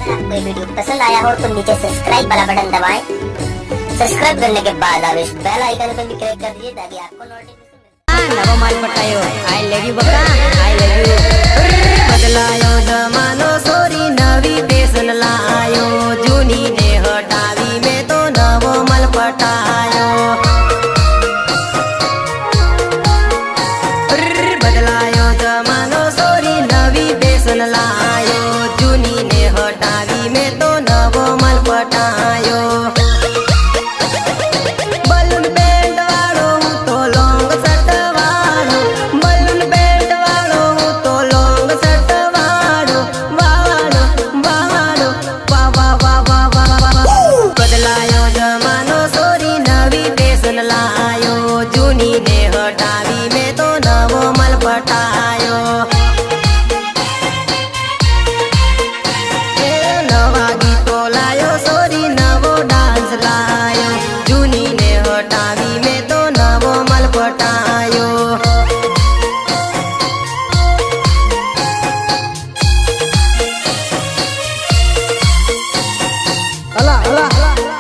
आपको ये वीडियो पसंद आया हो तो नीचे सब्सक्राइब वाला बटन दबाएं। सब्सक्राइब करने के बाद आप इस बेल आइकन पर भी क्लिक कर दीजिए ताकि आपको नोटिफिकेशन नवा माल पटायो आई लव यू बका आई लव यू बदलायो जमानो सोरी नवी फैशन लायो जूनी ने हटावी में तो नवो माल पटायो बदलायो जमानो सोरी नवी फैशन लायो जूनी ने हटावी में तो नवो माल पटायो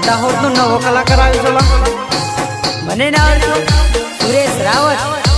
दाहोद नो नवो कलाकार आव्यो छो મને ના આવડતું સુરેશ રાવત